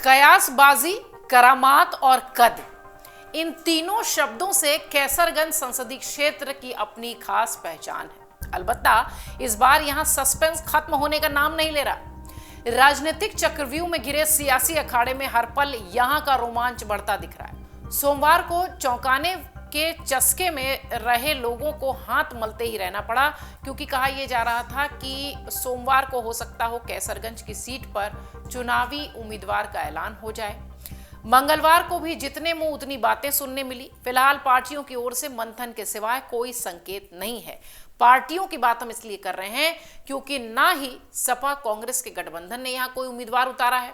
कयासबाजी, करामात और कद, इन तीनों शब्दों से कैसरगंज संसदीय क्षेत्र की अपनी खास पहचान है। अलबत्ता इस बार यहां सस्पेंस खत्म होने का नाम नहीं ले रहा। राजनीतिक चक्रव्यूह में घिरे सियासी अखाड़े में हर पल यहां का रोमांच बढ़ता दिख रहा है। सोमवार को चौंकाने के चस्के में रहे लोगों को हाथ मलते ही रहना पड़ा, क्योंकि कहा यह जा रहा था कि सोमवार को हो सकता हो कैसरगंज की सीट पर चुनावी उम्मीदवार का ऐलान हो जाए। मंगलवार को भी जितने मुंह उतनी बातें सुनने मिली। फिलहाल पार्टियों की ओर से मंथन के सिवाय कोई संकेत नहीं है। पार्टियों की बात हम इसलिए कर रहे हैं क्योंकि ना ही सपा कांग्रेस के गठबंधन ने यहां कोई उम्मीदवार उतारा है,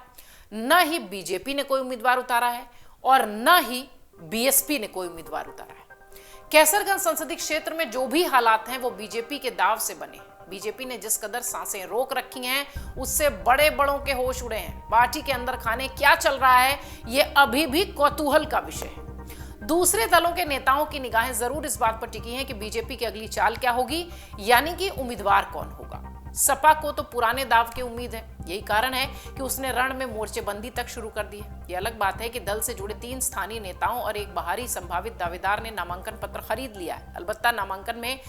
न ही बीजेपी ने कोई उम्मीदवार उतारा है और न ही बीएसपी ने कोई उम्मीदवार उतारा है। कैसरगंज संसदीय क्षेत्र में जो भी हालात हैं वो बीजेपी के दाव से बने हैं। बीजेपी ने जिस कदर सांसें रोक रखी हैं उससे बड़े बड़ों के होश उड़े हैं। पार्टी के अंदर खाने क्या चल रहा है ये अभी भी कौतूहल का विषय है। दूसरे दलों के नेताओं की निगाहें जरूर इस बात पर टिकी हैं कि बीजेपी की अगली चाल क्या होगी, यानी कि उम्मीदवार कौन होगा। सपा को तो पुराने दाव की उम्मीद है। यही कारण है कि उसने रण में मोर्चेबंदी तक शुरू कर दी है। यह अलग बात है कि दल से जुड़े 3 स्थानीय नेताओं और एक बाहरी संभावित दावेदार ने नामांकन पत्र खरीद लिया है। अलबत्ता नामांकन में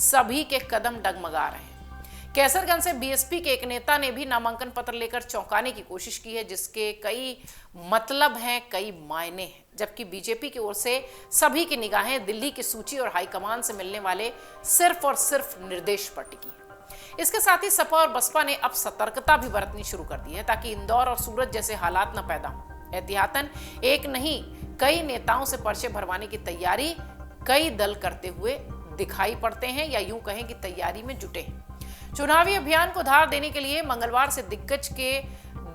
सभी के कदम डगमगा रहे हैं। कैसरगंज से बीएसपी के एक नेता ने भी नामांकन पत्र लेकर चौंकाने की कोशिश की है, जिसके कई मतलब हैं, कई मायने हैं। जबकि बीजेपी की ओर से सभी की निगाहें दिल्ली की सूची और हाईकमान से मिलने वाले सिर्फ और सिर्फ निर्देश पर टिकी है। इसके साथ ही सपा और बसपा ने अब सतर्कता भी बरतनी शुरू कर दी है ताकि इंदौर और सूरत जैसे हालात न पैदा हों। एहतियातन एक नहीं कई नेताओं से पर्चे भरवाने की तैयारी कई दल करते हुए दिखाई पड़ते हैं, या यूं कहें कि तैयारी में जुटे हैं। चुनावी अभियान को धार देने के लिए मंगलवार से दिग्गज के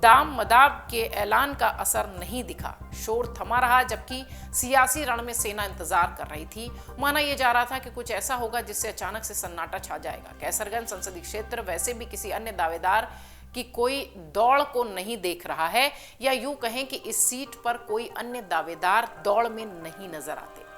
दाम मदाब के ऐलान का असर नहीं दिखा। शोर थमा रहा, जबकि सियासी रण में सेना इंतजार कर रही थी। माना यह जा रहा था कि कुछ ऐसा होगा जिससे अचानक से सन्नाटा छा जाएगा। कैसरगंज संसदीय क्षेत्र वैसे भी किसी अन्य दावेदार की कोई दौड़ को नहीं देख रहा है, या यूं कहें कि इस सीट पर कोई अन्य दावेदार दौड़ में नहीं नजर आते।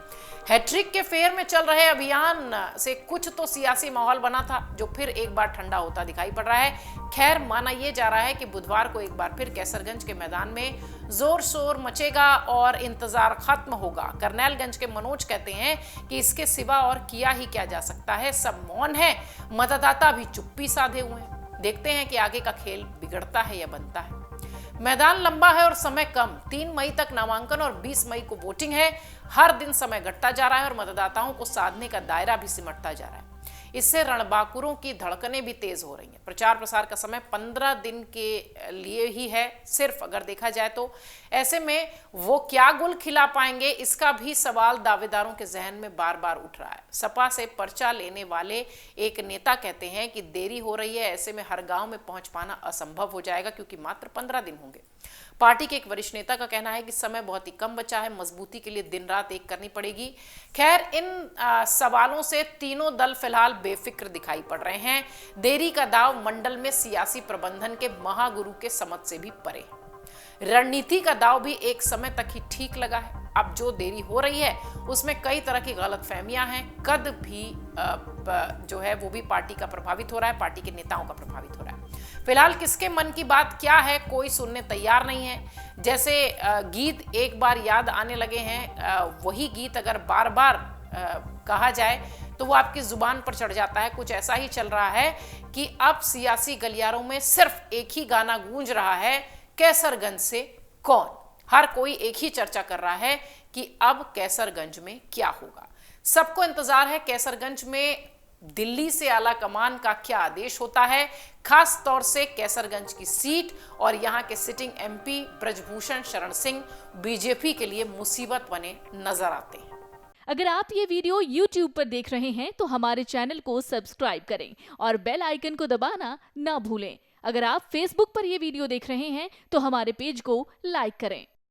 हैट्रिक के फेर में चल रहे अभियान से कुछ तो सियासी माहौल बना था, जो फिर एक बार ठंडा होता दिखाई पड़ रहा है। खैर, माना यह जा रहा है कि बुधवार को एक बार फिर कैसरगंज के मैदान में जोर शोर मचेगा और इंतजार खत्म होगा। करनैलगंज के मनोज कहते हैं कि इसके सिवा और किया ही क्या जा सकता है। सब मौन है, मतदाता भी चुप्पी साधे हुए हैं। देखते हैं कि आगे का खेल बिगड़ता है या बनता है। मैदान लंबा है और समय कम। 3 मई तक नामांकन और 20 मई को वोटिंग है। हर दिन समय घटता जा रहा है और मतदाताओं को साधने का दायरा भी सिमटता जा रहा है। इससे रणबांकुरों की धड़कनें भी तेज हो रही हैं। प्रचार प्रसार का समय 15 दिन के लिए ही है सिर्फ, अगर देखा जाए तो। ऐसे में वो क्या गुल खिला पाएंगे, इसका भी सवाल दावेदारों के जहन में बार बार उठ रहा है। सपा से पर्चा लेने वाले एक नेता कहते हैं कि देरी हो रही है, ऐसे में हर गांव में पहुंच पाना असंभव हो जाएगा, क्योंकि मात्र 15 दिन होंगे। पार्टी के एक वरिष्ठ नेता का कहना है कि समय बहुत ही कम बचा है, मजबूती के लिए दिन रात एक करनी पड़ेगी। खैर, इन सवालों से तीनों दल फिलहाल बेफिक्र दिखाई पड़ रहे हैं। देरी का दाव मंडल में सियासी प्रबंधन के महागुरु के समझ से भी परे। रणनीति का दाव भी एक समय तक ही ठीक लगा है। अब जो देरी हो रही है उसमें कई तरह की गलतफहमियां हैं। कद भी जो है वो भी पार्टी का प्रभावित हो रहा है, पार्टी के नेताओं का प्रभावित हो रहा है। फिलहाल किसके मन की बात क्या है कोई सुनने तैयार नहीं है। जैसे गीत एक बार याद आने लगे हैं, वही गीत अगर बार बार कहा जाए तो वो आपकी जुबान पर चढ़ जाता है। कुछ ऐसा ही चल रहा है कि अब सियासी गलियारों में सिर्फ एक ही गाना गूंज रहा है, कैसरगंज से कौन। हर कोई एक ही चर्चा कर रहा है कि अब कैसरगंज में क्या होगा। सबको इंतजार है कैसरगंज में दिल्ली से आला कमान का क्या आदेश होता है। खास तौर से कैसरगंज की सीट और यहां के sitting MP Brijbhushan Sharan Singh BJP के लिए मुसीबत बने नजर आते हैं। अगर आप ये वीडियो YouTube पर देख रहे हैं तो हमारे चैनल को सब्सक्राइब करें और बेल आइकन को दबाना ना भूलें। अगर आप Facebook पर ये वीडियो देख रहे हैं तो हमारे पेज को लाइक करें।